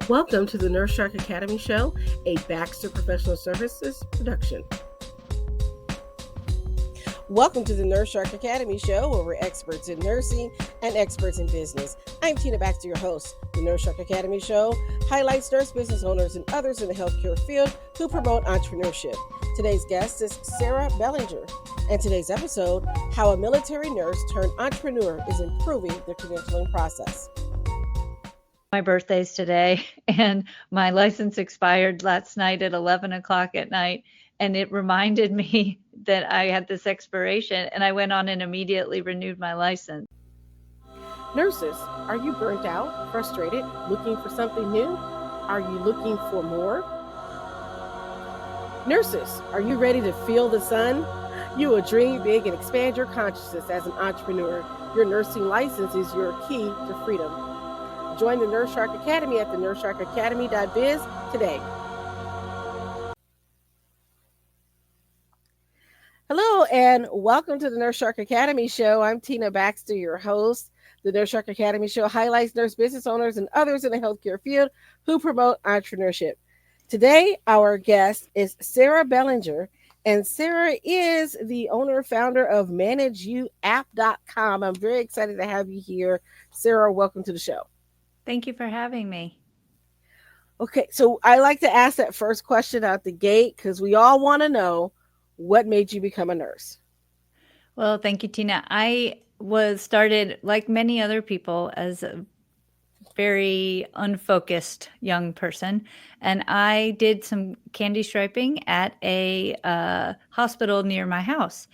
Welcome to the Nurse Shark Academy Show, a Baxter Professional Services production. Welcome to the Nurse Shark Academy Show, where we're experts in nursing and experts in business. I'm Tina Baxter, your host. The Nurse Shark Academy Show highlights nurse business owners and others in the healthcare field who promote entrepreneurship. Today's guest is Sara Bellenger, and today's episode, how a military nurse turned entrepreneur is improving the credentialing process. My birthday's today, and my license expired last night at 11 o'clock at night, and it reminded me that I had this expiration, and I went on and immediately renewed my license. Nurses, are you burnt out, frustrated, looking for something new? Are you looking for more? Nurses, are you ready to feel the sun? You will dream big and expand your consciousness as an entrepreneur. Your nursing license is your key to freedom. Join the Nurse Shark Academy at the nursesharkacademy.biz today. Hello, and welcome to the Nurse Shark Academy Show. I'm Tina Baxter, your host. The Nurse Shark Academy Show highlights nurse business owners and others in the healthcare field who promote entrepreneurship. Today, our guest is Sara Bellenger, and Sara is the owner founder of ManageYouApp.com. I'm very excited to have you here. Sara, welcome to the show. Thank you for having me. Okay, so I like to ask that first question out the gate because we all want to know, what made you become a nurse? Well, thank you, Tina. I was started, like many other people, as a very unfocused young person, and I did some candy striping at a hospital near my house.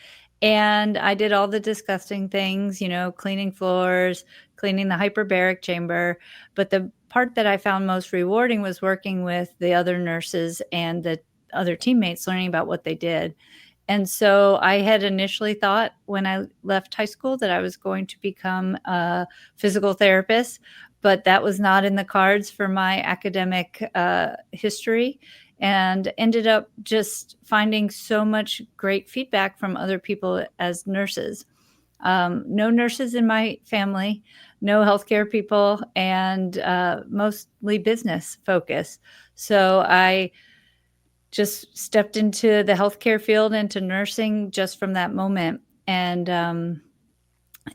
And I did all the disgusting things, cleaning floors, cleaning the hyperbaric chamber. But the part that I found most rewarding was working with the other nurses and the other teammates, learning about what they did. And so I had initially thought when I left high school that I was going to become a physical therapist, but that was not in the cards for my academic history. And ended up just finding so much great feedback from other people as nurses. No nurses in my family, no healthcare people, and mostly business focus. So I just stepped into the healthcare field, into nursing just from that moment. And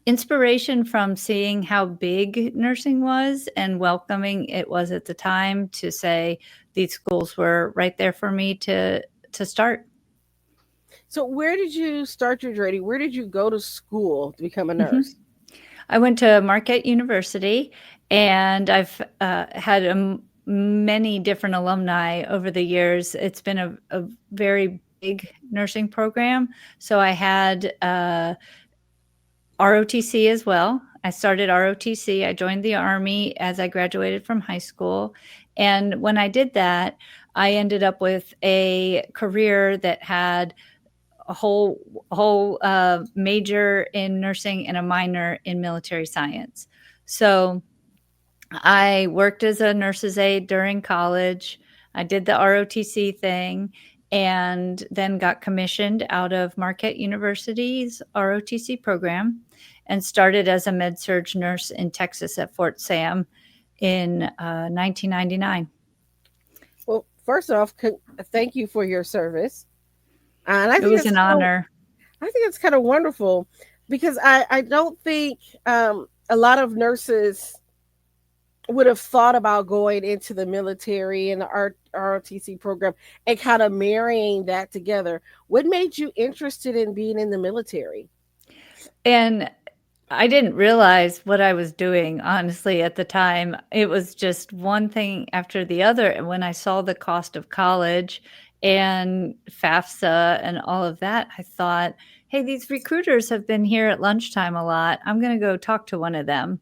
inspiration from seeing how big nursing was and welcoming it was at the time to say these schools were right there for me to start. So where did you start your journey? Where did you go to school to become a nurse? I went to Marquette University, and I've had many different alumni over the years. It's been a very big nursing program. So I had ROTC as well. I started ROTC. I joined the Army as I graduated from high school. And when I did that, I ended up with a career that had a whole major in nursing and a minor in military science. So I worked as a nurse's aide during college. I did the ROTC thing, and then got commissioned out of Marquette University's ROTC program and started as a med-surg nurse in Texas at Fort Sam in 1999. Well, first off, thank you for your service. And I think it was an honor. I think it's kind of wonderful because I don't think a lot of nurses would have thought about going into the military and the ROTC program and kind of marrying that together. What made you interested in being in the military? And I didn't realize what I was doing, honestly, at the time. It was just one thing after the other. And when I saw the cost of college and FAFSA and all of that, I thought, hey, these recruiters have been here at lunchtime a lot. I'm going to go talk to one of them.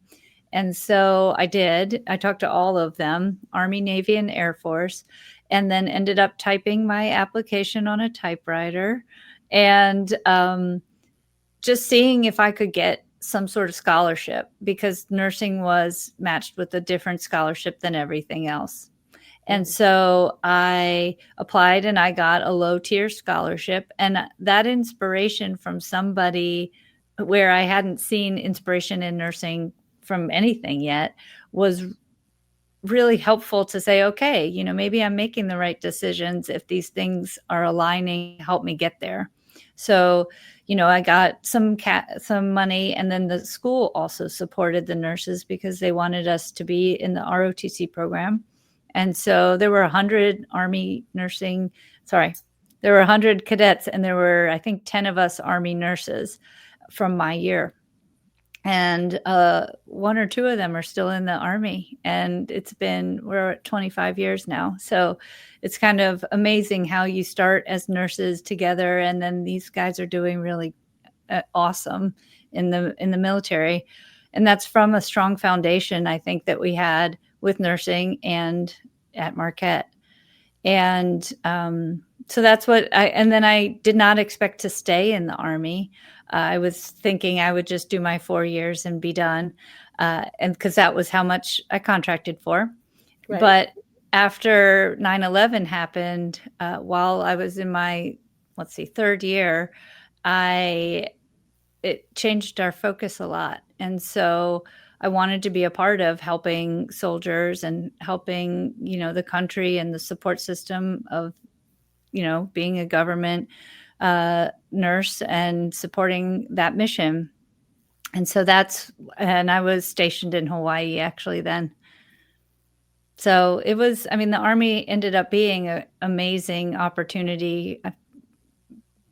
And so I did. I talked to all of them, Army, Navy, and Air Force, and then ended up typing my application on a typewriter and just seeing if I could get some sort of scholarship, because nursing was matched with a different scholarship than everything else. And so I applied and I got a low tier scholarship, and that inspiration from somebody where I hadn't seen inspiration in nursing from anything yet was really helpful to say, okay, maybe I'm making the right decisions if these things are aligning to help me get there. So, I got some money, and then the school also supported the nurses because they wanted us to be in the ROTC program. And so there were 100 there were 100 cadets, and there were, I think, 10 of us Army nurses from my year. And one or two of them are still in the Army, and we're at 25 years now. So it's kind of amazing how you start as nurses together, and then these guys are doing really awesome in the military. And that's from a strong foundation, I think, that we had with nursing and at Marquette. And so that's and then I did not expect to stay in the Army. I was thinking I would just do my 4 years and be done. And because that was how much I contracted for. Right. But after 9/11 happened, while I was in my, third year, it changed our focus a lot. And so I wanted to be a part of helping soldiers and helping, the country and the support system of, being a government nurse and supporting that mission. And so and I was stationed in Hawaii actually then. So it was, the Army ended up being an amazing opportunity. I've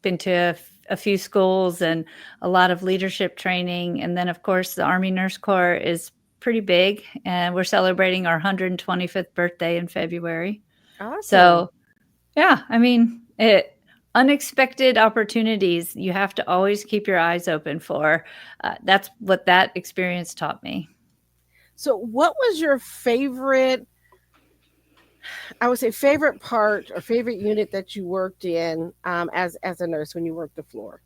been to a few schools and a lot of leadership training. And then, of course, the Army Nurse Corps is pretty big, and we're celebrating our 125th birthday in February. Awesome. So, yeah, unexpected opportunities, you have to always keep your eyes open for. That's what that experience taught me. So what was your favorite part or favorite unit that you worked in as a nurse when you worked the floor?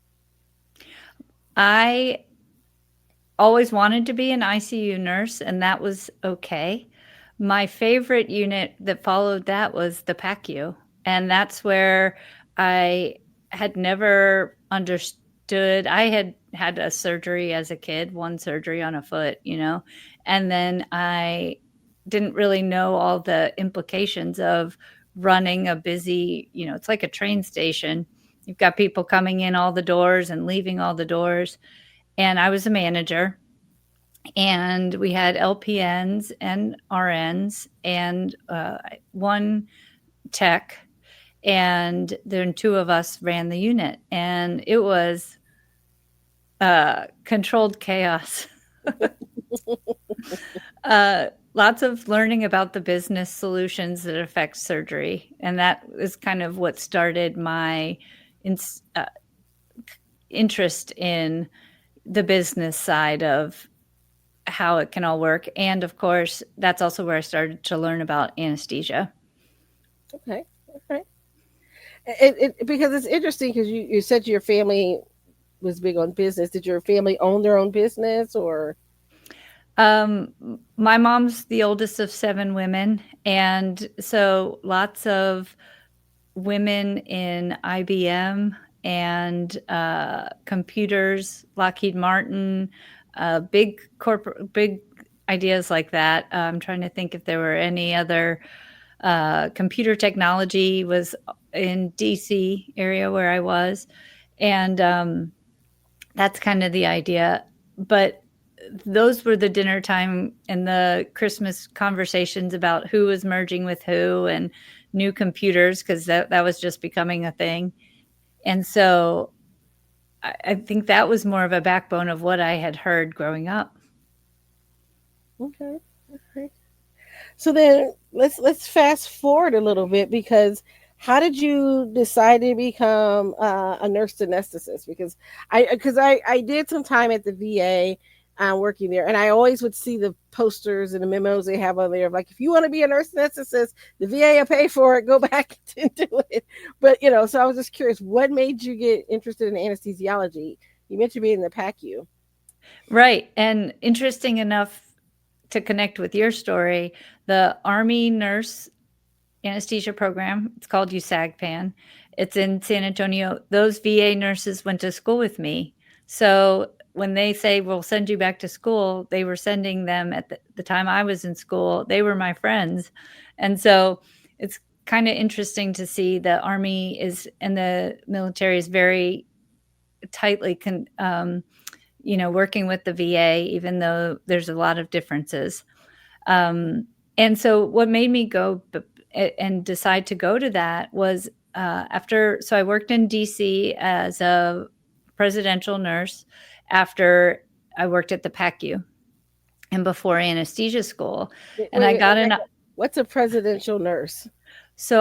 I always wanted to be an ICU nurse, and that was okay. My favorite unit that followed that was the PACU, and that's where I had never understood. I had had a surgery as a kid, one surgery on a foot, and then I didn't really know all the implications of running a busy, it's like a train station. You've got people coming in all the doors and leaving all the doors. And I was a manager, and we had LPNs and RNs and one tech, and then two of us ran the unit, and it was controlled chaos. Lots of learning about the business solutions that affect surgery. And that is kind of what started my interest in the business side of how it can all work. And of course, that's also where I started to learn about anesthesia. Okay. Because it's interesting, because you said your family was big on business. Did your family own their own business, or? My mom's the oldest of 7 women, and so lots of women in IBM and computers, Lockheed Martin, big ideas like that. I'm trying to think if there were any other. Computer technology was in DC area where I was, and that's kind of the idea. But those were the dinner time and the Christmas conversations about who was merging with who and new computers, because that was just becoming a thing. And so I think that was more of a backbone of what I had heard growing up. Okay. So then let's fast forward a little bit, because how did you decide to become a nurse anesthetist? Because I did some time at the VA working there, and I always would see the posters and the memos they have on there of like, if you want to be a nurse anesthetist, the VA will pay for it, go back and do it. But so I was just curious, what made you get interested in anesthesiology? You mentioned being in the PACU. Right. And interesting enough to connect with your story, the Army Nurse Anesthesia program, it's called USAGPAN. It's in San Antonio. Those VA nurses went to school with me. So when they say, we'll send you back to school, they were sending them at the time I was in school. They were my friends. And so it's kind of interesting to see the Army is and the military is very tightly working with the VA, even though there's a lot of differences. And so what made me go and decide to go to that was so I worked in DC as a presidential nurse after I worked at the PACU and before anesthesia school. And I got in. What's a presidential nurse? So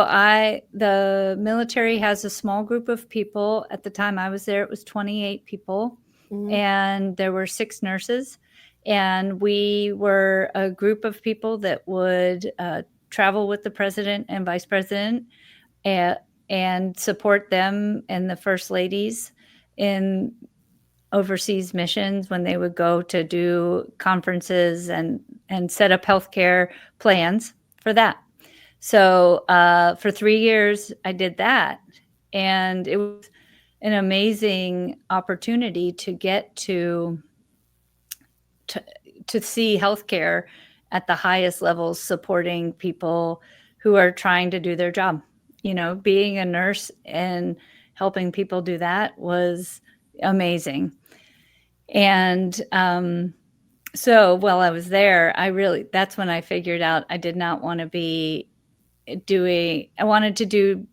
the military has a small group of people. At the time I was there, it was 28 people, and there were 6 nurses. And we were a group of people that would travel with the president and vice president and support them and the first ladies in overseas missions when they would go to do conferences and set up healthcare plans for that. So for 3 years, I did that. And it was an amazing opportunity to get to see healthcare at the highest levels, supporting people who are trying to do their job. Being a nurse and helping people do that was amazing. And so while I was there, that's when I figured out I did not want to be I wanted to do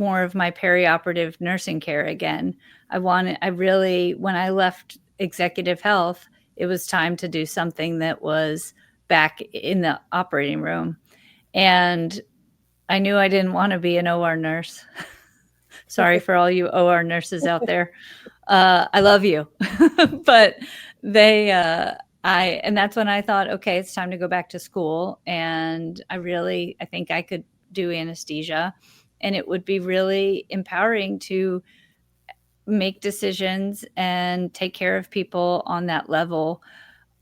more of my perioperative nursing care again. When I left executive health, it was time to do something that was back in the operating room. And I knew I didn't want to be an OR nurse. Sorry for all you OR nurses out there. I love you. But and that's when I thought, okay, it's time to go back to school. And I think I could do anesthesia, and it would be really empowering to make decisions and take care of people on that level.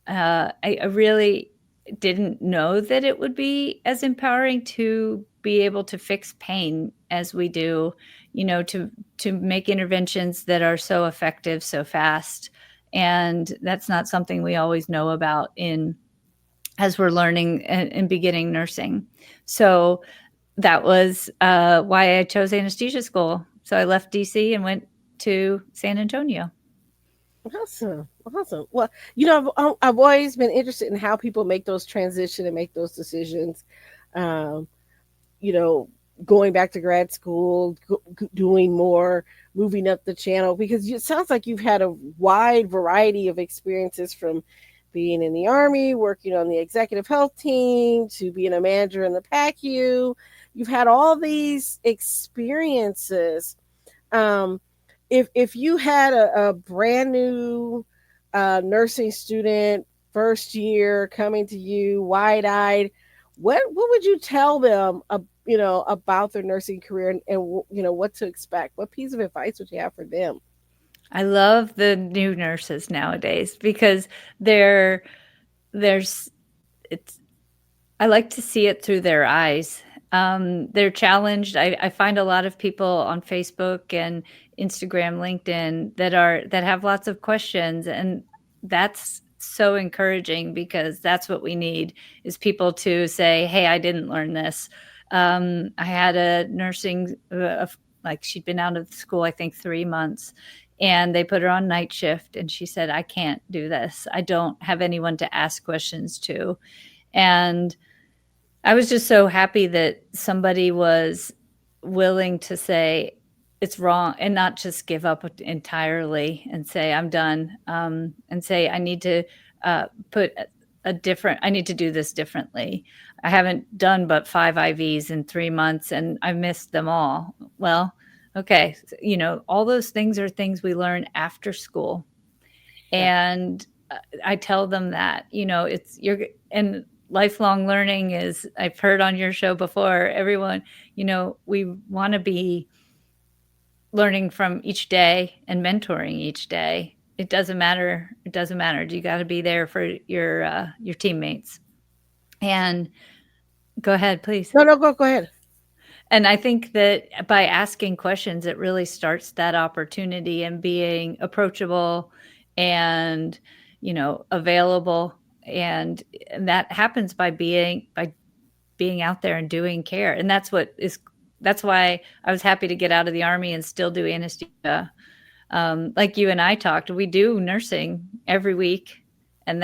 I really didn't know that it would be as empowering to be able to fix pain as we do, to make interventions that are so effective so fast. And that's not something we always know about as we're learning and beginning nursing. So that was why I chose anesthesia school. So I left DC and went to San Antonio. Awesome. Well, I've always been interested in how people make those transition and make those decisions. Going back to grad school, doing more, moving up the channel, because it sounds like you've had a wide variety of experiences, from being in the Army, working on the executive health team, to being a manager in the PACU. You've had all these experiences. If you had a brand new nursing student, first year, coming to you wide-eyed, what would you tell them about their nursing career and what to expect? What piece of advice would you have for them? I love the new nurses nowadays because I like to see it through their eyes. They're challenged. I find a lot of people on Facebook and Instagram, LinkedIn that have lots of questions, and that's so encouraging, because that's what we need, is people to say, hey, I didn't learn this. I had a nursing, she'd been out of school, I think 3 months, and they put her on night shift, and she said, I can't do this. I don't have anyone to ask questions to. And I was just so happy that somebody was willing to say it's wrong and not just give up entirely and say, I'm done, and say, I need to I need to do this differently. I haven't done but 5 IVs in 3 months and I missed them all. Well, okay. All those things are things we learn after school. And I tell them that, and lifelong learning is, I've heard on your show before, everyone, we want to be learning from each day and mentoring each day. It doesn't matter. You got to be there for your teammates. And go ahead, please. No, go ahead. And I think that by asking questions, it really starts that opportunity and being approachable and, available. And that happens by being out there and doing care. And that's why I was happy to get out of the Army and still do anesthesia. Like you and I talked, we do nursing every week. And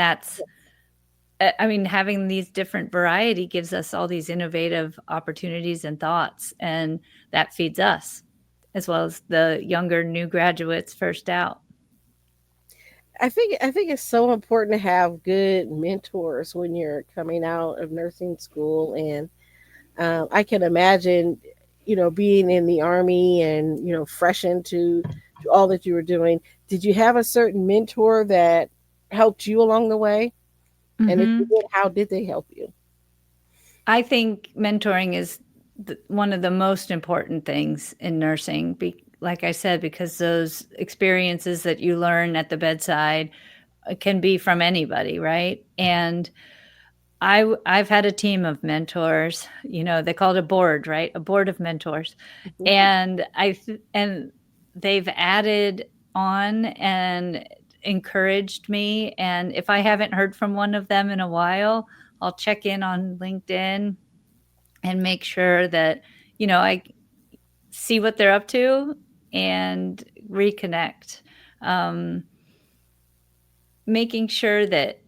having these different variety gives us all these innovative opportunities and thoughts, and that feeds us as well as the younger new graduates first out. I think it's so important to have good mentors when you're coming out of nursing school, and I can imagine, being in the Army and fresh to all that you were doing. Did you have a certain mentor that helped you along the way? And if you Mm-hmm. did, how did they help you? I think mentoring is one of the most important things in nursing. Like I said, because those experiences that you learn at the bedside can be from anybody, right? And I've had a team of mentors. They call it a board, right? A board of mentors, and they've added on and encouraged me. And if I haven't heard from one of them in a while, I'll check in on LinkedIn and make sure that, I see what they're up to and reconnect. Making sure that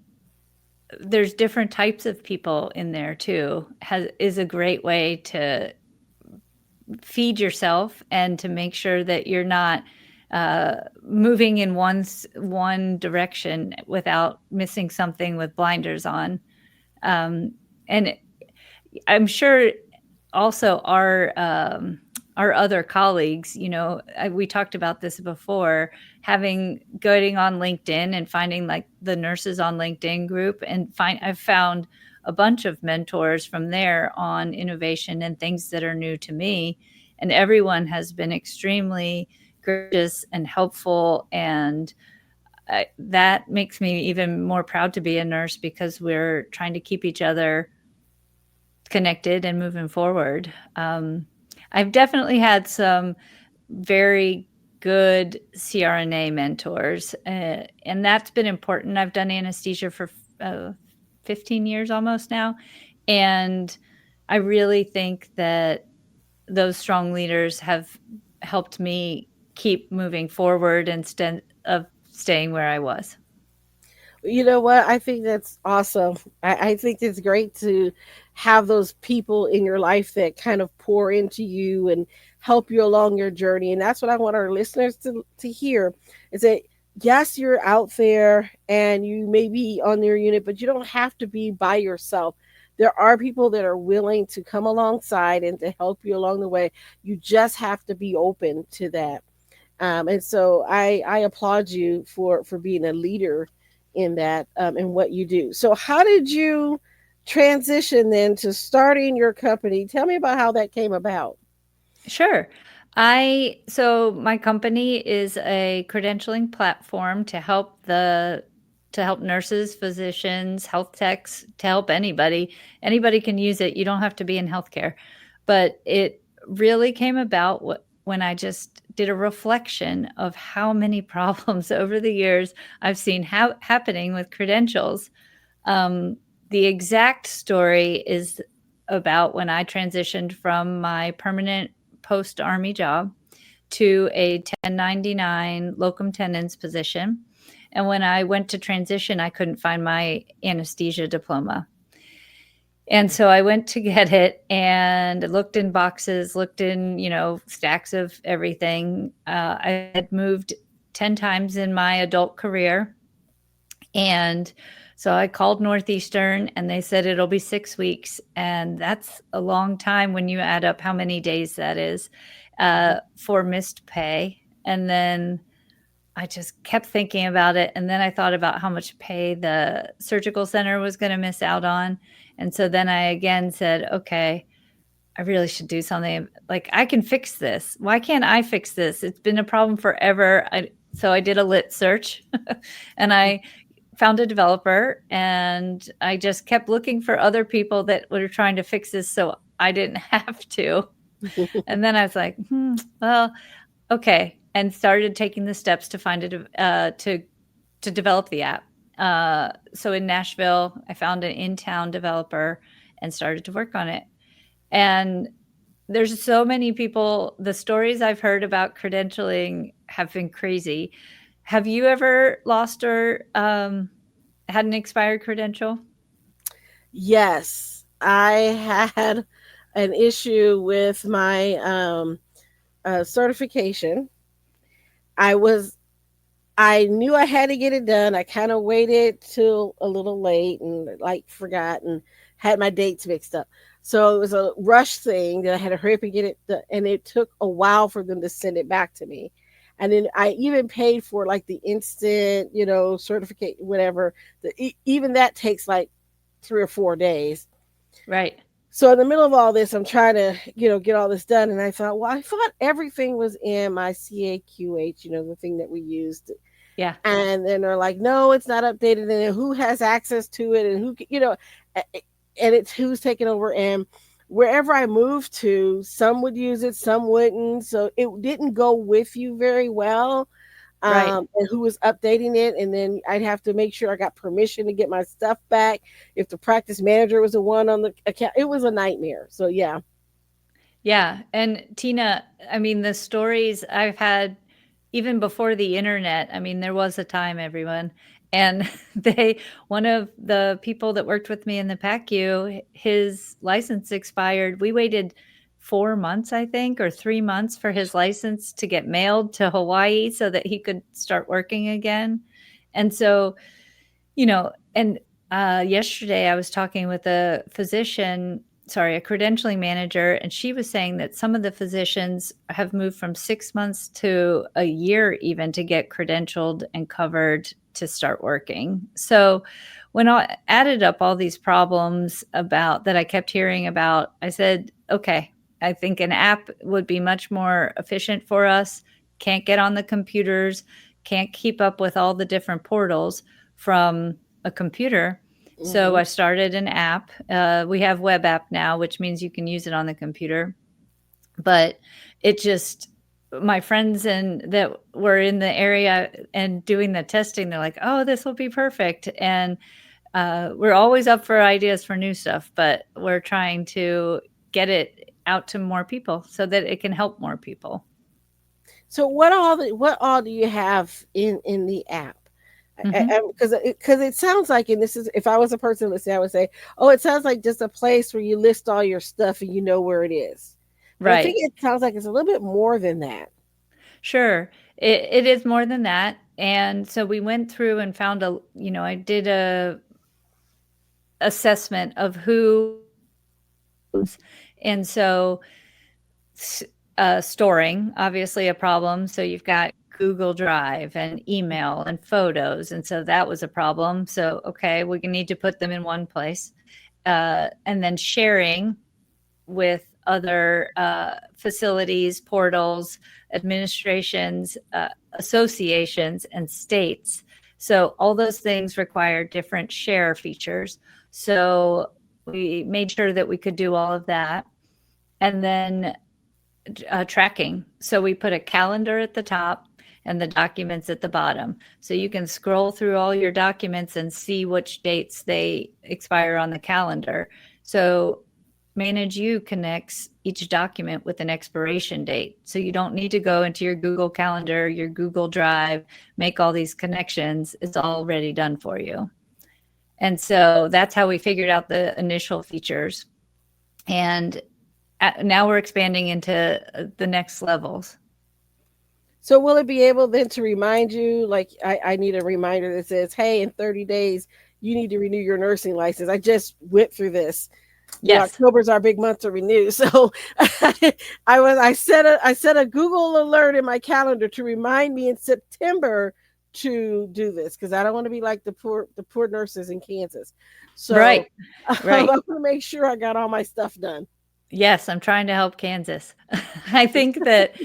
there's different types of people in there too is a great way to feed yourself and to make sure that you're not moving in one direction without missing something with blinders on. And I'm sure also our other colleagues, we talked about this before, going on LinkedIn and finding like the nurses on LinkedIn group, and I've found a bunch of mentors from there on innovation and things that are new to me. And everyone has been extremely gracious and helpful. And that makes me even more proud to be a nurse, because we're trying to keep each other connected and moving forward. I've definitely had some very good CRNA mentors, and that's been important. I've done anesthesia for 15 years almost now, and I really think that those strong leaders have helped me keep moving forward instead of staying where I was. You know what? I think that's awesome. I think it's great to have those people in your life that kind of pour into you and help you along your journey. And that's what I want our listeners to hear, is that yes, you're out there and you may be on your unit, but you don't have to be by yourself. There are people that are willing to come alongside and to help you along the way. You just have to be open to that. And so I applaud you for being a leader in that, in what you do. So how did you transition then to starting your company? Tell me about how that came about. Sure. So my company is a credentialing platform to help nurses, physicians, health techs, to help anybody. Anybody can use it. You don't have to be in healthcare. But it really came about when I just did a reflection of how many problems over the years I've seen happening with credentials. The exact story is about when I transitioned from my permanent post-Army job to a 1099 locum tenens position. And when I went to transition, I couldn't find my anesthesia diploma. And so I went to get it and looked in boxes, looked in, stacks of everything. I had moved 10 times in my adult career. And so I called Northeastern and they said it'll be 6 weeks. And that's a long time when you add up how many days that is for missed pay. And then I just kept thinking about it. And then I thought about how much pay the surgical center was going to miss out on. And so then I again said, okay, I really should do something. Like, I can fix this. Why can't I fix this? It's been a problem forever. So I did a lit search and I found a developer, and I just kept looking for other people that were trying to fix this so I didn't have to. And then I was like, well, okay. And started taking the steps to find to to develop the app. So in Nashville, I found an in-town developer and started to work on it. And there's so many people, the stories I've heard about credentialing have been crazy. Have you ever lost or had an expired credential? Yes, I had an issue with my certification. I was I knew I had to get it done. I kind of waited till a little late and like forgot and had my dates mixed up. So it was a rush thing that I had to hurry up and get it done. And it took a while for them to send it back to me. And then I even paid for like the instant, certificate, whatever. Even that takes like 3 or 4 days. Right. So in the middle of all this, I'm trying to, get all this done. And I thought, well, I thought everything was in my CAQH, the thing that we used. Yeah. And then they're like, no, it's not updated. And then who has access to it and and it's who's taking over. And wherever I moved to, some would use it, some wouldn't. So it didn't go with you very well. Right. And who was updating it. And then I'd have to make sure I got permission to get my stuff back. If the practice manager was the one on the account, it was a nightmare. So yeah. Yeah. And Tina, I mean, the stories I've had even before the internet, I mean, there was a time, everyone. And one of the people that worked with me in the PACU, his license expired. We waited 4 months, I think, or 3 months for his license to get mailed to Hawaii so that he could start working again. And so, and yesterday I was talking with a credentialing manager, and she was saying that some of the physicians have moved from 6 months to a year even to get credentialed and covered to start working. So when I added up all these problems that I kept hearing about, I said, okay, I think an app would be much more efficient for us. Can't get on the computers, can't keep up with all the different portals from a computer. So I started an app. We have web app now, which means you can use it on the computer. But my friends that were in the area and doing the testing, they're like, oh, this will be perfect. And we're always up for ideas for new stuff, but we're trying to get it out to more people so that it can help more people. So what all do you have in the app? Because it sounds like, and this is, if I was a person listening, I would say, oh, it sounds like just a place where you list all your stuff and you know where it is. But right. I think it sounds like it's a little bit more than that. Sure. It is more than that. And so we went through and found I did a assessment of who, and so storing, obviously a problem. So you've got Google Drive and email and photos. And so that was a problem. So, okay, we need to put them in one place. And then sharing with other facilities, portals, administrations, associations, and states. So all those things require different share features. So we made sure that we could do all of that. And then tracking. So we put a calendar at the top and the documents at the bottom. So you can scroll through all your documents and see which dates they expire on the calendar. So ManageU connects each document with an expiration date. So you don't need to go into your Google Calendar, your Google Drive, make all these connections. It's already done for you. And so that's how we figured out the initial features. And now we're expanding into the next levels. So will it be able then to remind you, like I need a reminder that says, hey, in 30 days, you need to renew your nursing license. I just went through this. Yes. October's our big month to renew. So I set a Google alert in my calendar to remind me in September to do this, because I don't want to be like the poor nurses in Kansas. So right. I want to make sure I got all my stuff done. Yes, I'm trying to help Kansas. I think that,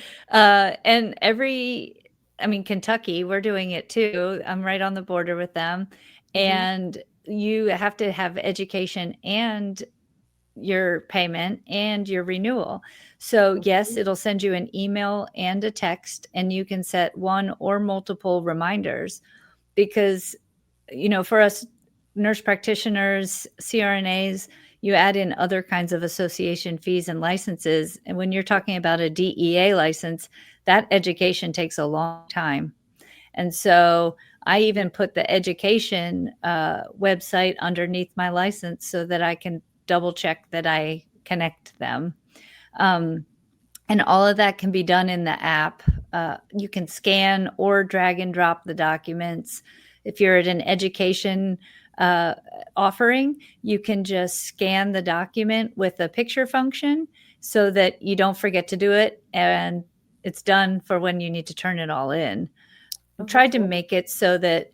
Kentucky, we're doing it too. I'm right on the border with them. And you have to have education and your payment and your renewal. So yes, it'll send you an email and a text, and you can set one or multiple reminders. because, for us nurse practitioners, CRNAs, you add in other kinds of association fees and licenses. And when you're talking about a DEA license, that education takes a long time. And so I even put the education website underneath my license so that I can double check that I connect them. And all of that can be done in the app. You can scan or drag and drop the documents. If you're at an education offering, you can just scan the document with a picture function so that you don't forget to do it, and it's done for when you need to turn it all in. I've tried to make it so that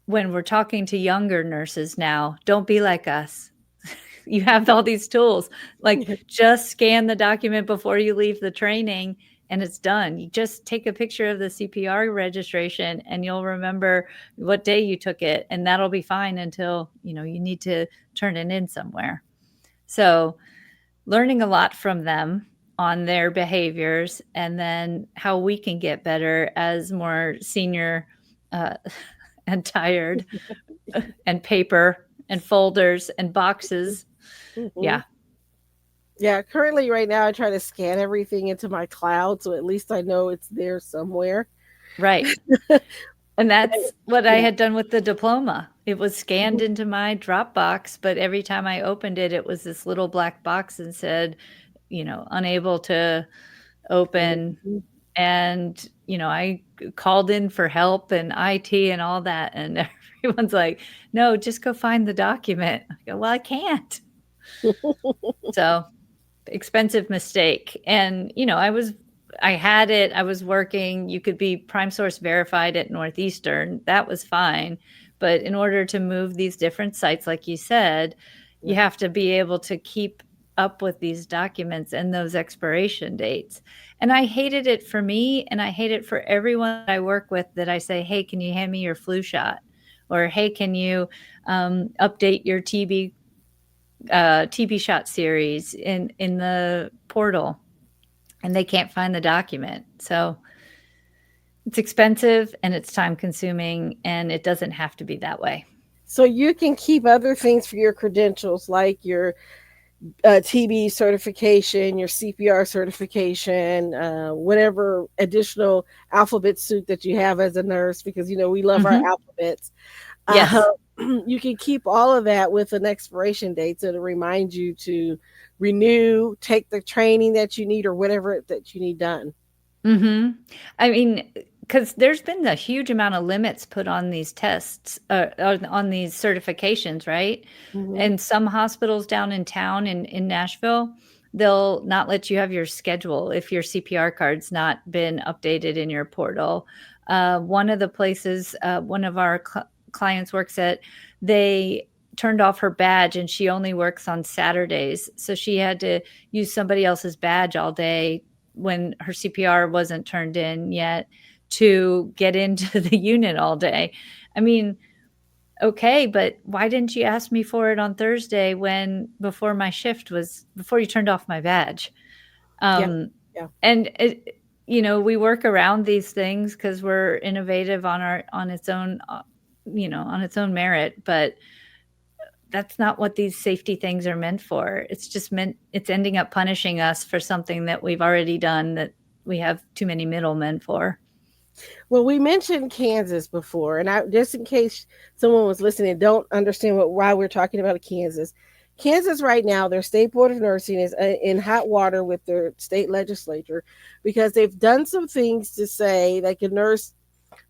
when we're talking to younger nurses now, don't be like us. You have all these tools, like just scan the document before you leave the training and it's done. You just take a picture of the CPR registration and you'll remember what day you took it, and that'll be fine until, you need to turn it in somewhere. So learning a lot from them on their behaviors, and then how we can get better as more senior and tired and paper and folders and boxes. Yeah. Yeah, currently right now I try to scan everything into my cloud so at least I know it's there somewhere. Right. And that's what I had done with the diploma. It was scanned into my Dropbox, but every time I opened it, it was this little black box and said, unable to open. And, I called in for help and IT and all that. And everyone's like, no, just go find the document. I go, well, I can't. So expensive mistake. And, I had it, I was working, you could be prime source verified at Northeastern. That was fine. But in order to move these different sites, like you said, you have to be able to keep up with these documents and those expiration dates. And I hated it for me, and I hate it for everyone I work with that I say, hey, can you hand me your flu shot? Or, hey, can you update your TB shot series in the portal? And they can't find the document. So it's expensive and it's time consuming, and it doesn't have to be that way. So you can keep other things for your credentials, like your TB certification, your CPR certification, whatever additional alphabet soup that you have as a nurse, because, we love our alphabets. Yes. You can keep all of that with an expiration date so to remind you to renew, take the training that you need or whatever that you need done. I mean, because there's been a huge amount of limits put on these tests, on these certifications, right? And some hospitals down in town in Nashville, they'll not let you have your schedule if your CPR card's not been updated in your portal. One of the places one of our clients works at, they turned off her badge and she only works on Saturdays. So she had to use somebody else's badge all day when her CPR wasn't turned in yet to get into the unit all day. I mean, okay, but why didn't you ask me for it on Thursday before you turned off my badge? And we work around these things because we're innovative on its own merit, but that's not what these safety things are meant for. It's ending up punishing us for something that we've already done that we have too many middlemen for. Well, we mentioned Kansas before, and just in case someone was listening, don't understand why we're talking about Kansas. Kansas right now, their state board of nursing is in hot water with their state legislature because they've done some things to say like a nurse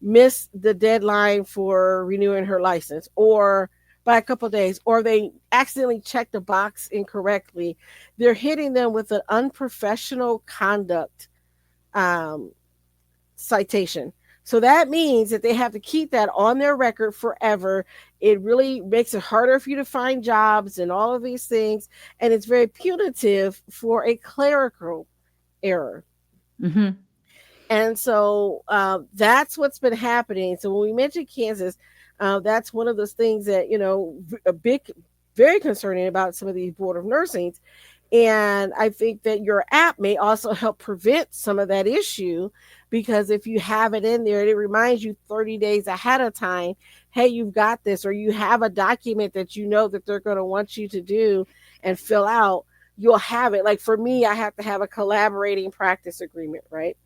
missed the deadline for renewing her license or by a couple of days, or they accidentally checked the box incorrectly. They're hitting them with an unprofessional conduct citation. So that means that they have to keep that on their record forever. It really makes it harder for you to find jobs and all of these things. And it's very punitive for a clerical error. And so that's what's been happening. So when we mentioned Kansas, that's one of those things that, very concerning about some of these board of nursing. And I think that your app may also help prevent some of that issue, because if you have it in there, it reminds you 30 days ahead of time, hey, you've got this, or you have a document that you know that they're going to want you to do and fill out, you'll have it. Like for me, I have to have a collaborating practice agreement, right?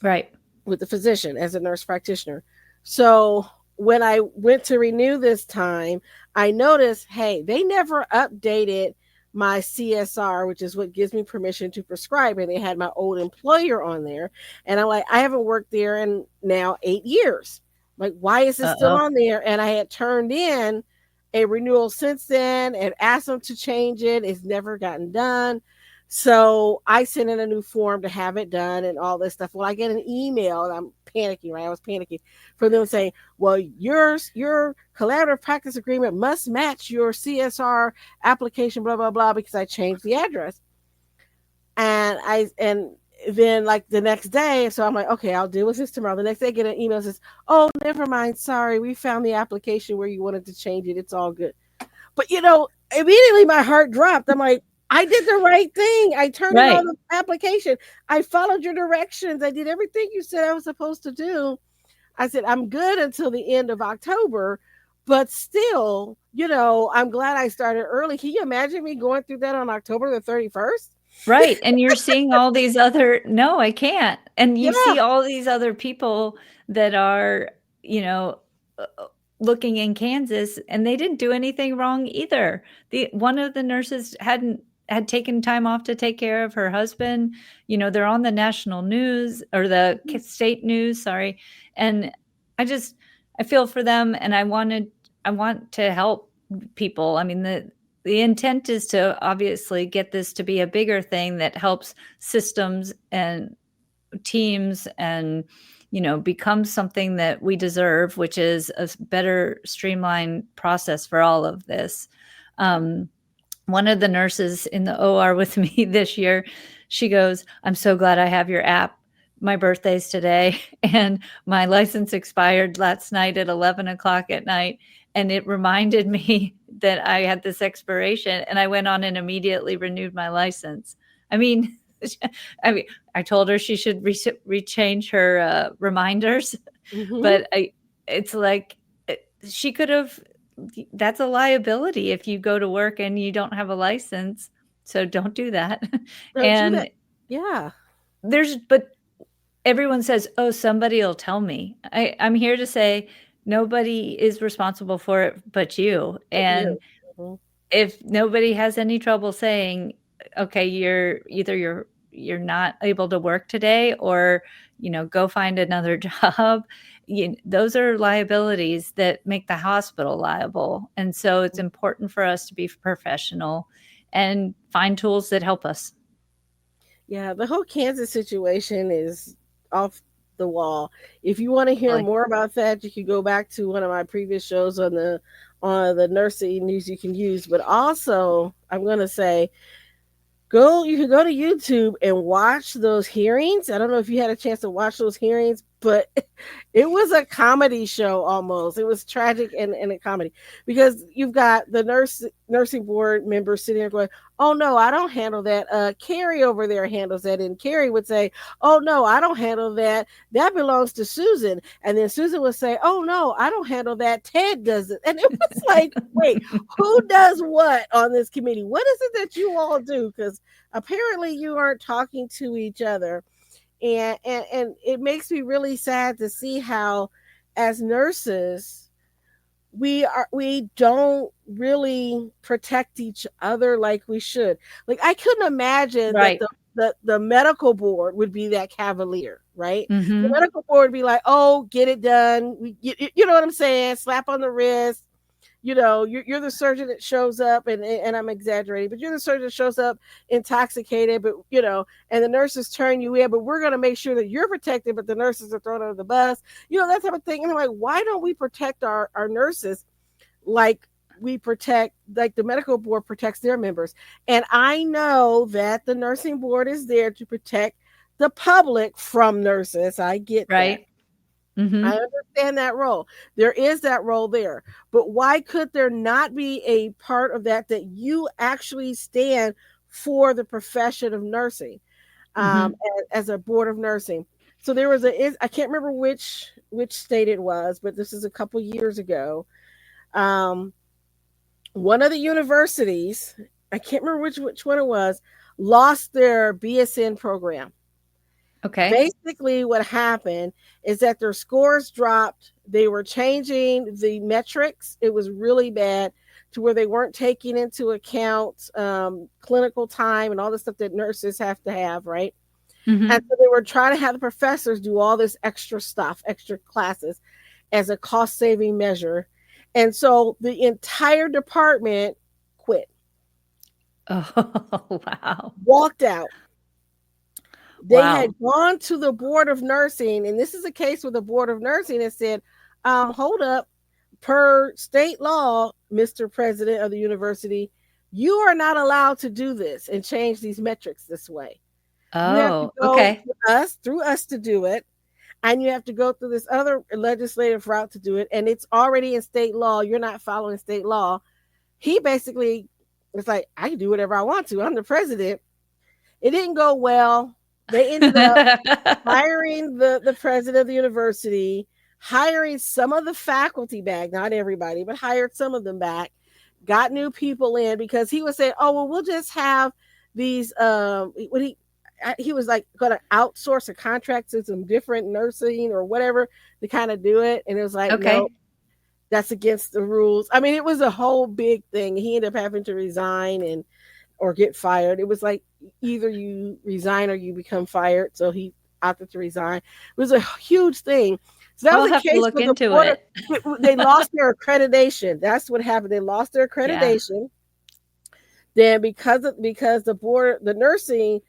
Right. With the physician as a nurse practitioner. So when I went to renew this time, I noticed, hey, they never updated my CSR, which is what gives me permission to prescribe. And they had my old employer on there. And I'm like, I haven't worked there in now 8 years. Like, why is it still Uh-oh. on there? And I had turned in a renewal since then and asked them to change it. It's never gotten done. So I sent in a new form to have it done and all this stuff. Well, I get an email and I'm panicking, right? I was panicking for them saying, well, your collaborative practice agreement must match your CSR application, blah, blah, blah, because I changed the address. And then like the next day, so I'm like, okay, I'll deal with this tomorrow. The next day I get an email that says, oh, never mind, sorry, we found the application where you wanted to change it. It's all good. But immediately my heart dropped. I'm like, I did the right thing. I turned in all Right. the application. I followed your directions. I did everything you said I was supposed to do. I said, I'm good until the end of October, but still, I'm glad I started early. Can you imagine me going through that on October the 31st? Right, and you're seeing all these other no, I can't. And you Yeah. see all these other people that are, you know, looking in Kansas, and they didn't do anything wrong either. The one of the nurses had taken time off to take care of her husband. They're on the national news or the state news, sorry. And I just I feel for them, and I want to help people. I mean, the intent is to obviously get this to be a bigger thing that helps systems and teams and become something that we deserve, which is a better streamlined process for all of this. One of the nurses in the OR with me this year, she goes, I'm so glad I have your app. My birthday's today and my license expired last night at 11 o'clock at night. And it reminded me that I had this expiration, and I went on and immediately renewed my license. I mean, I told her she should rechange her reminders, Mm-hmm. but it's like she could have. That's a liability if you go to work and you don't have a license. So don't do that. Don't do that. And Yeah. but everyone says, oh, somebody will tell me. I'm here to say nobody is responsible for it but you. But And you. Mhm. if nobody has any trouble saying, okay, you're not able to work today, or go find another job, those are liabilities that make the hospital liable. And so it's important for us to be professional and find tools that help us. Yeah, the whole Kansas situation is off the wall. If you want to hear Really. more about that, you can go back to one of my previous shows on the nursing news you can use. But also, I'm going to say, you can go to YouTube and watch those hearings. I don't know if you had a chance to watch those hearings, but it was a comedy show almost. It was tragic and a comedy, because you've got the nursing board members sitting there going, oh no, I don't handle that. Carrie over there handles that. And Carrie would say, oh no, I don't handle that. That belongs to Susan. And then Susan would say, oh no, I don't handle that. Ted does it. And it was like, wait, who does what on this committee? What is it that you all do? Because apparently you aren't talking to each other. And it makes me really sad to see how, as nurses, we don't really protect each other like we should. Like, I couldn't imagine that Right. the medical board would be that cavalier, right? The Mm-hmm. medical board would be like, oh, get it done. You know what I'm saying? Slap on the wrist. You're the surgeon that shows up, and I'm exaggerating, but you're the surgeon that shows up intoxicated, but and the nurses turn you in, but we're going to make sure that you're protected, but the nurses are thrown under the bus, that type of thing. And I'm like, why don't we protect our nurses like like the medical board protects their members? And I know that the nursing board is there to protect the public from nurses. I get that. Right. I Mm-hmm. understand that role. There is that role there. But why could there not be a part of that you actually stand for the profession of nursing, Mm-hmm. as a board of nursing. So I can't remember which state it was, but this is a couple years ago. Um, one of the universities, I can't remember which one it was, lost their BSN program. Okay. Basically, what happened is that their scores dropped. They were changing the metrics. It was really bad to where they weren't taking into account clinical time and all the stuff that nurses have to have, right? And Mm-hmm. so they were trying to have the professors do all this extra stuff, extra classes as a cost saving measure. And so the entire department quit, Oh, wow. walked out. They Wow. had gone to the board of nursing, and this is a case where the board of nursing has said, hold up, per state law, Mr. President of the university, you are not allowed to do this and change these metrics this way. You have to Oh, go okay. through us to do it, and you have to go through this other legislative route to do it, and it's already in state law. You're not following state law. He basically was like, I can do whatever I want to. I'm the president. It didn't go well. They ended up hiring the president of the university, hiring some of the faculty back, not everybody, but hired some of them back, got new people in because he was saying, oh, well, we'll just have these, what he was like going to outsource a contract to some different nursing or whatever to kind of do it. And it was like, no, Okay. that's against the rules. I mean, it was a whole big thing. He ended up having to resign and or get fired. It was like either you resign or you become fired. So he opted to resign. It was a huge thing. So that I'll was a have to case look where the into board it. they lost their accreditation. That's what happened. They lost their Yeah. accreditation. Then because the nursing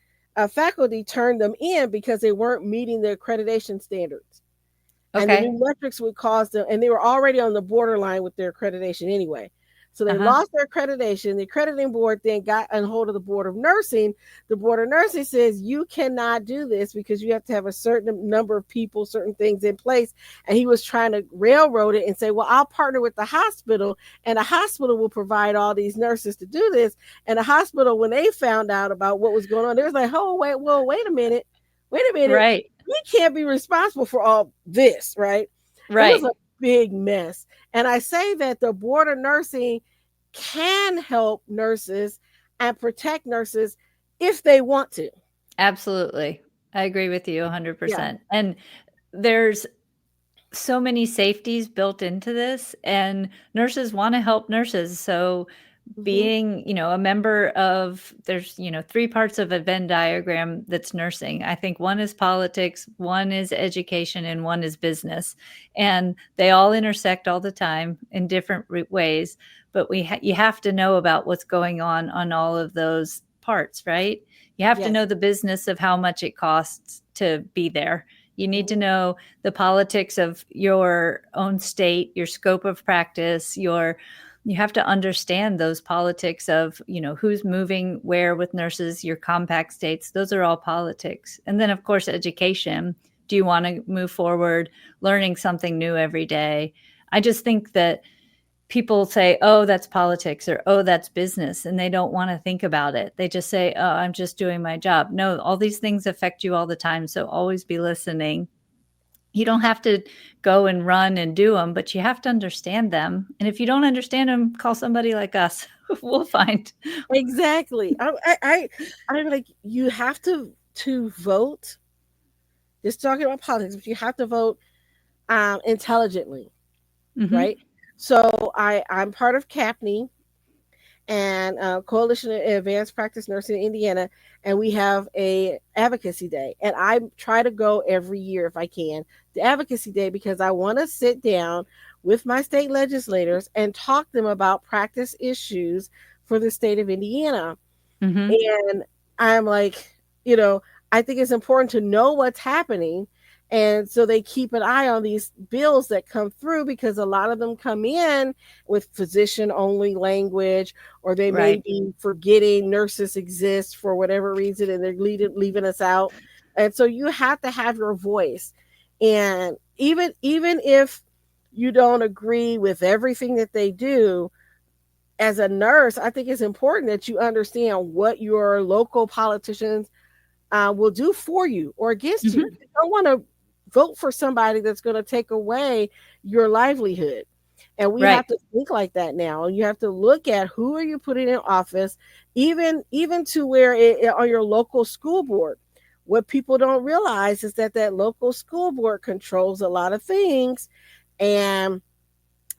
faculty turned them in because they weren't meeting the accreditation standards. And the Okay. new metrics would cause them, and they were already on the borderline with their accreditation anyway. So they Uh-huh. lost their accreditation. The accrediting board then got a hold of the board of nursing. The board of nursing says you cannot do this because you have to have a certain number of people, certain things in place. And he was trying to railroad it and say, well, I'll partner with the hospital, and the hospital will provide all these nurses to do this. And the hospital, when they found out about what was going on, they was like, oh, wait a minute. Wait a minute. Right. We can't be responsible for all this, right? It was a Right. big mess. And I say that the board of nursing can help nurses and protect nurses if they want to. Absolutely. I agree with you Yeah. 100%. And there's so many safeties built into this, and nurses want to help nurses. So Mm-hmm. being, a member of there's, three parts of a Venn diagram that's nursing. I think one is politics, one is education, and one is business. And they all intersect all the time in different ways, but you have to know about what's going on all of those parts, right? You have to Yes. know the business of how much it costs to be there. You need to Mm-hmm. know the politics of your own state, your scope of practice, you have to understand those politics of, who's moving where with nurses, your compact states. Those are all politics. And then, of course, education. Do you want to move forward learning something new every day? I just think that people say, oh, that's politics, or oh, that's business, and they don't want to think about it. They just say, oh, I'm just doing my job. No, all these things affect you all the time. So always be listening. You don't have to go and run and do them, but you have to understand them. And if you don't understand them, call somebody like us. We'll find. Exactly. I'm like, you have to vote. Just talking about politics, but you have to vote intelligently, Mm-hmm. right? So I'm part of CAPNY and Coalition of Advanced Practice Nursing in Indiana, and we have a advocacy day, and I try to go every year if I can, the advocacy day, because I want to sit down with my state legislators and talk to them about practice issues for the state of Indiana. Mm-hmm. And I'm like, you know, I think it's important to know what's happening. And so they keep an eye on these bills that come through because a lot of them come in with physician only language, or they may Right. be forgetting nurses exist for whatever reason and they're leaving us out. And so you have to have your voice. And even if you don't agree with everything that they do, as a nurse, I think it's important that you understand what your local politicians will do for you or against you. Mm-hmm. You don't want to vote for somebody that's going to take away your livelihood. And we have Right. to think like that now. You have to look at who are you putting in office, even to where on your local school board. What people don't realize is that that local school board controls a lot of things, and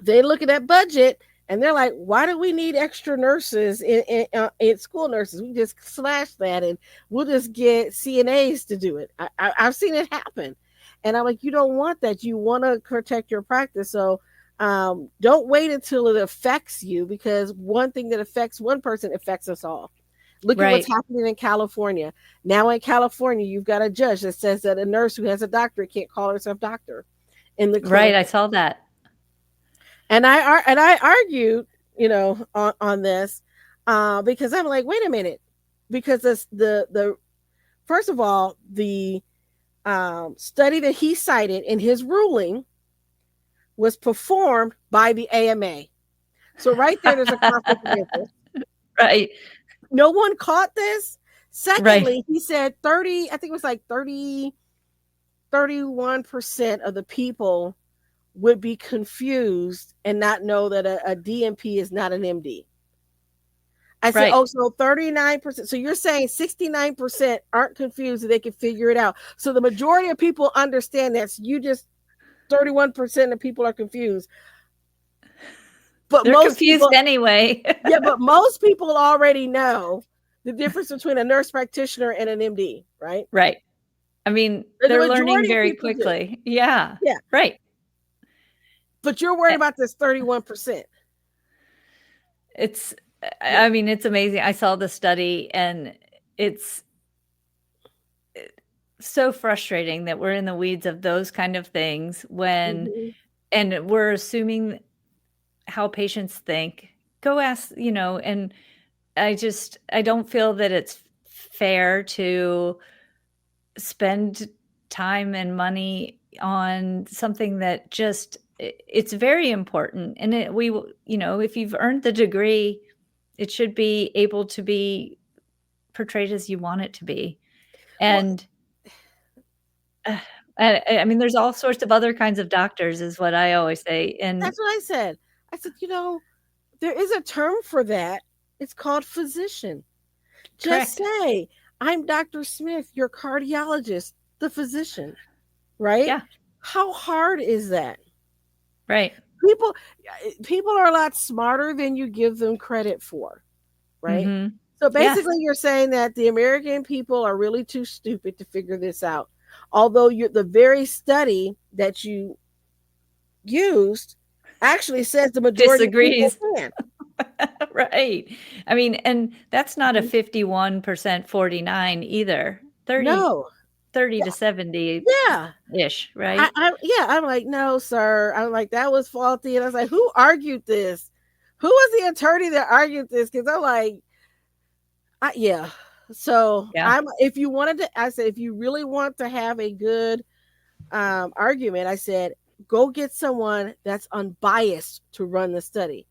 they look at that budget and they're like, why do we need extra nurses in school nurses? We just slash that and we'll just get CNAs to do it. I've seen it happen. And I'm like, you don't want that. You want to protect your practice. So don't wait until it affects you, because one thing that affects one person affects us all. Look at what's Right. happening in California. Now in California, you've got a judge that says that a nurse who has a doctorate can't call herself doctor in the Right. clinic. I saw that. And I argued, on this, because I'm like, wait a minute, because the first of all, the study that he cited in his ruling was performed by the AMA. So right there's a conflict of interest. Right. No one caught this. Right. Secondly, he said 30, I think it was like 31% of the people would be confused and not know that a DMP is not an MD. I said, Right. oh, so 39%. So you're saying 69% aren't confused and they can figure it out. So the majority of people understand that. So you just 31% of people are confused. But They're most confused people, anyway. yeah, but most people already know the difference between a nurse practitioner and an MD, right? Right. I mean, The they're learning majority of very people do. quickly. Yeah. Yeah. Right. But you're worried Eh, about this 31%. It's, Yeah. I mean, it's amazing. I saw the study and it's so frustrating that we're in the weeds of those kind of things when, Mhm. and we're assuming how patients think. Go ask, and I don't feel that it's fair to spend time and money on something that just it's very important, and if you've earned the degree, it should be able to be portrayed as you want it to be. Well, And uh, I mean, there's all sorts of other kinds of doctors is what I always say. And that's what I said. I said, there is a term for that. It's called physician. Just correct. say, I'm Dr. Smith, your cardiologist, the physician, right? Yeah. How hard is that? Right. People people are a lot smarter than you give them credit for, right? Mhm. So Yeah. basically you're saying that the American people are really too stupid to figure this out. Although the very study that you used actually says the majority of people Disagrees. can. Right. I mean, and that's not a Mhm. 51%, 49 either. 30 No. 30 Yeah. to 70-ish, Yeah. right? I'm like, no, sir. I'm like, that was faulty. And I was like, who argued this? Who was the attorney that argued this? Because I'm like, yeah. So Yeah. I said, if you really want to have a good argument, I said, go get someone that's unbiased to run the study.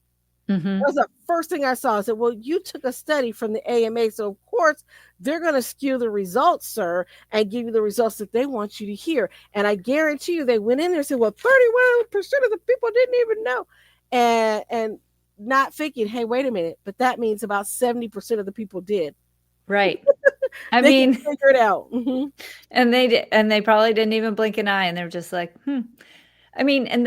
That Mhm. was the first thing I saw. I said, well, you took a study from the AMA, so of course they're going to skew the results, sir, and give you the results that they want you to hear. And I guarantee you, they went in there and said, well, 31% of the people didn't even know. And not thinking, hey, wait a minute, but that means about 70% of the people did. Right. I They can mean, figure it out. Mm-hmm. and they probably didn't even blink an eye, and they're just like, "Hmm." I mean, and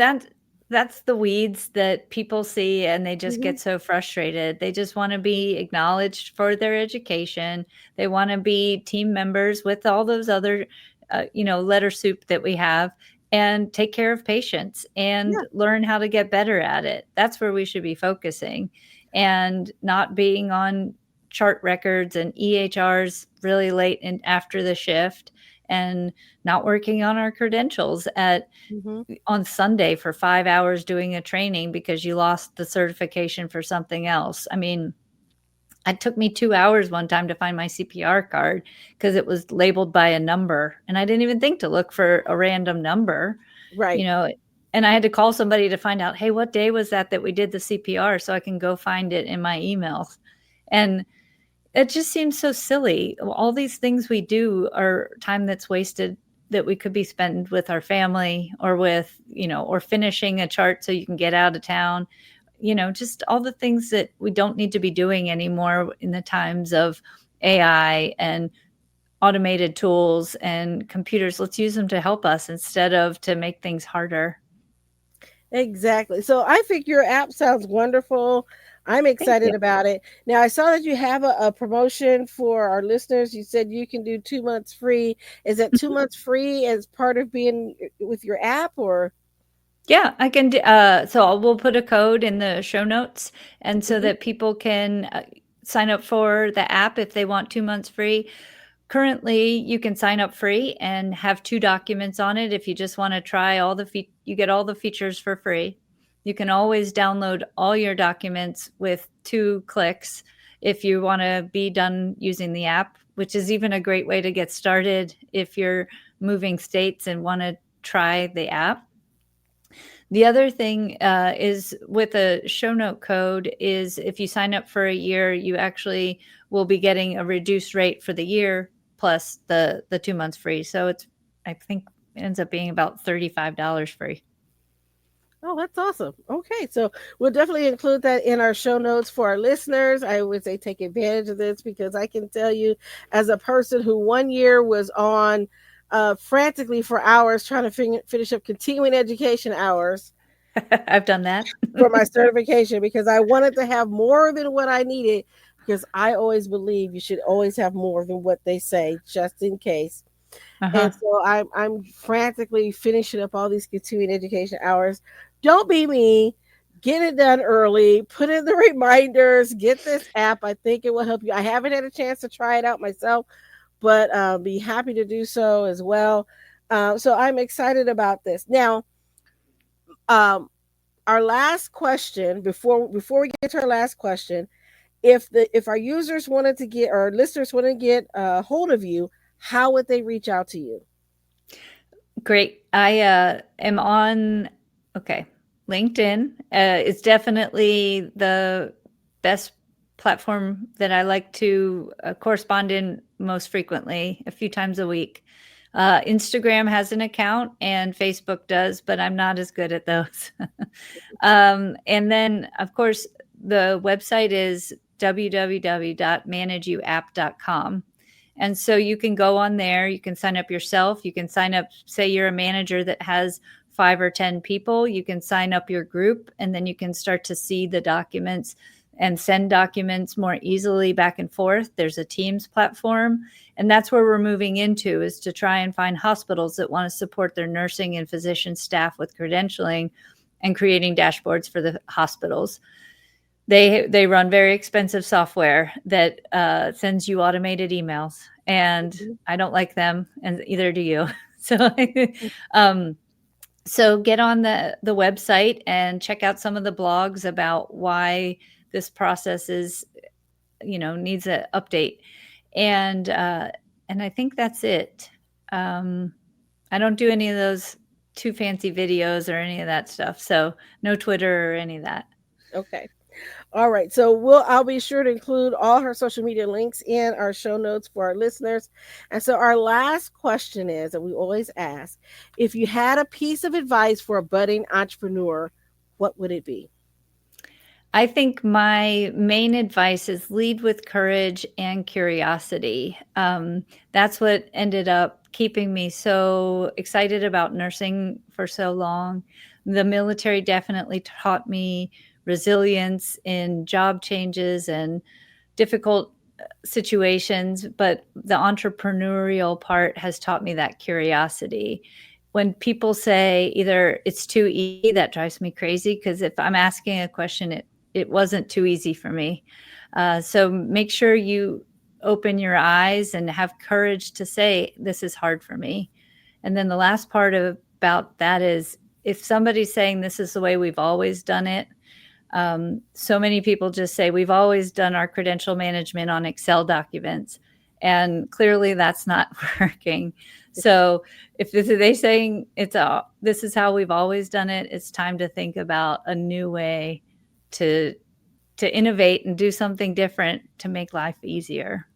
that's the weeds that people see, and they just Mm-hmm. get so frustrated. They just wanna be acknowledged for their education. They wanna be team members with all those other, letter soup that we have, and take care of patients Yeah. and learn how to get better at it. That's where we should be focusing, and not being on chart records and EHRs really late and after the shift, and not working on our credentials Mm-hmm. on Sunday for 5 hours doing a training because you lost the certification for something else. I mean, it took me 2 hours one time to find my CPR card because it was labeled by a number, and I didn't even think to look for a random number, you Right. know, and I had to call somebody to find out, hey, what day was that we did the CPR, so I can go find it in my emails. And it just seems so silly. All these things we do are time that's wasted that we could be spent with our family or with, or finishing a chart so you can get out of town, just all the things that we don't need to be doing anymore in the times of AI and automated tools and computers. Let's use them to help us instead of to make things harder. Exactly. So I think your app sounds wonderful. I'm Thank you. excited about it. Now, I saw that you have a promotion for our listeners. You said you can do 2 months free. Is that 2 months free as part of being with your app, or? Yeah, I can do, so we'll put a code in the show notes, and so Mhm. that people can sign up for the app if they want 2 months free. Currently, you can sign up free and have 2 documents on it. If you just want to try you get all the features for free. You can always download all your documents with 2 clicks if you want to be done using the app, which is even a great way to get started if you're moving states and want to try the app. The other thing is with a show note code is if you sign up for a year, you actually will be getting a reduced rate for the year plus the 2 months free. So I think ends up being about $35 free. Oh, that's awesome. Okay, so we'll definitely include that in our show notes for our listeners. I would say take advantage of this because I can tell you, as a person who one year was on frantically for hours trying to finish up continuing education hours I've done that. for my certification because I wanted to have more than what I needed, because I always believe you should always have more than what they say just in case. Uh-huh. And so I'm frantically finishing up all these continuing education hours. Don't be me. Get it done early. Put in the reminders. Get this app. I think it will help you. I haven't had a chance to try it out myself, but be happy to do so as well. So I'm excited about this. Now, um, our last question before we get to our last question, if our users wanted to get, or listeners want to get a hold of you, how would they reach out to you? Great. I am on, LinkedIn is definitely the best platform that I like to correspond in most frequently, a few times a week. Instagram has an account and Facebook does, but I'm not as good at those. And then, of course, the website is www.manageyouapp.com. And so you can go on there, you can sign up yourself, you can sign up, say you're a manager that has 5 or 10 people, you can sign up your group, and then you can start to see the documents and send documents more easily back and forth. There's a Teams platform, and that's where we're moving into, is to try and find hospitals that want to support their nursing and physician staff with credentialing and creating dashboards for the hospitals. They run very expensive software that sends you automated emails, and I don't like them, and either do you. So, so get on the website and check out some of the blogs about why this process is, needs an update, and I think that's it. I don't do any of those too fancy videos or any of that stuff, so no Twitter or any of that. Okay. All right. So I'll be sure to include all her social media links in our show notes for our listeners. And so our last question is, and we always ask, if you had a piece of advice for a budding entrepreneur, what would it be? I think my main advice is lead with courage and curiosity. That's what ended up keeping me so excited about nursing for so long. The military definitely taught me resilience in job changes and difficult situations, but the entrepreneurial part has taught me that curiosity. When people say either it's too easy, that drives me crazy, because if I'm asking a question, it wasn't too easy for me. So make sure you open your eyes and have courage to say, this is hard for me. And then the last part about that is, if somebody's saying this is the way we've always done it, so many people just say we've always done our credential management on Excel documents. And clearly that's not working. So if they're saying this is how we've always done it, it's time to think about a new way to innovate and do something different to make life easier.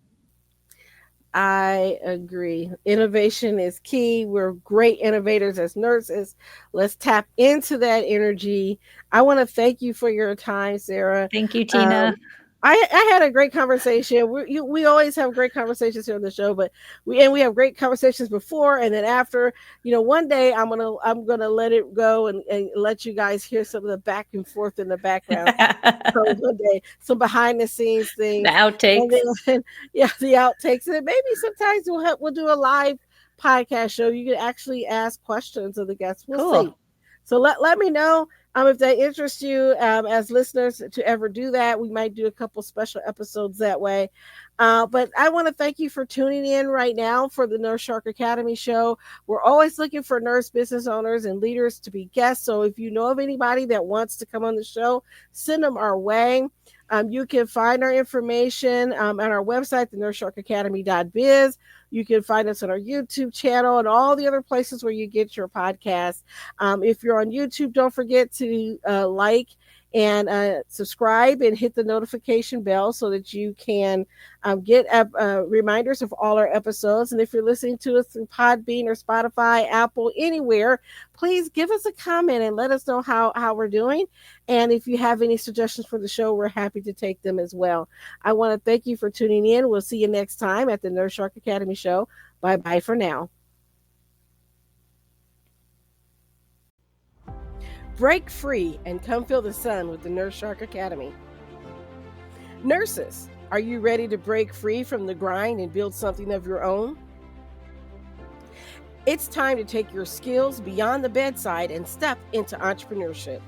I agree. Innovation is key. We're great innovators as nurses. Let's tap into that energy. I want to thank you for your time, Sara. Thank you, Tina. I had a great conversation. We always have great conversations here on the show, but we have great conversations before and then after. One day I'm gonna let it go and let you guys hear some of the back and forth in the background. So one day, some behind the scenes things, the outtakes, and then, the outtakes, and then maybe sometimes we'll do a live podcast show. You can actually ask questions of the guests. We'll see. So let me know. If that interests you as listeners to ever do that. We might do a couple special episodes that way. But I want to thank you for tuning in right now for the Nurse Shark Academy show. We're always looking for nurse business owners and leaders to be guests. So if you know of anybody that wants to come on the show, send them our way. You can find our information on our website, thenurssharkacademy.biz. You can find us on our YouTube channel and all the other places where you get your podcasts. If you're on YouTube, don't forget to like and subscribe and hit the notification bell so that you can get reminders of all our episodes. And if you're listening to us through Podbean or Spotify, Apple, anywhere, please give us a comment and let us know how we're doing. And if you have any suggestions for the show, we're happy to take them as well. I want to thank you for tuning in. We'll see you next time at the Nurse Shark Academy show. Bye-bye for now. Break free and come feel the sun with the Nurse Shark Academy. Nurses, are you ready to break free from the grind and build something of your own? It's time to take your skills beyond the bedside and step into entrepreneurship.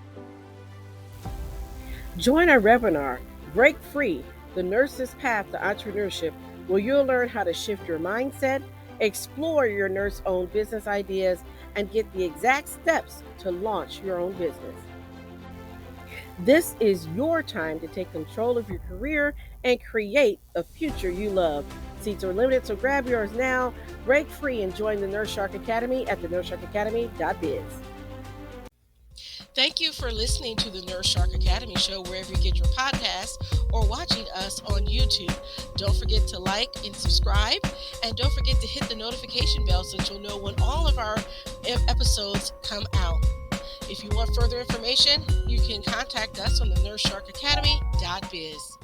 Join our webinar, Break Free, the Nurse's Path to Entrepreneurship, where you'll learn how to shift your mindset, explore your nurse-owned business ideas, and get the exact steps to launch your own business. This is your time to take control of your career and create a future you love. Seats are limited, so grab yours now. Break free and join the Nurse Shark Academy at thenurssharkacademy.biz. Thank you for listening to the Nurse Shark Academy show wherever you get your podcasts or watching us on YouTube. Don't forget to like and subscribe, and don't forget to hit the notification bell so that you'll know when all of our episodes come out. If you want further information, you can contact us on the nurssharkacademy.biz.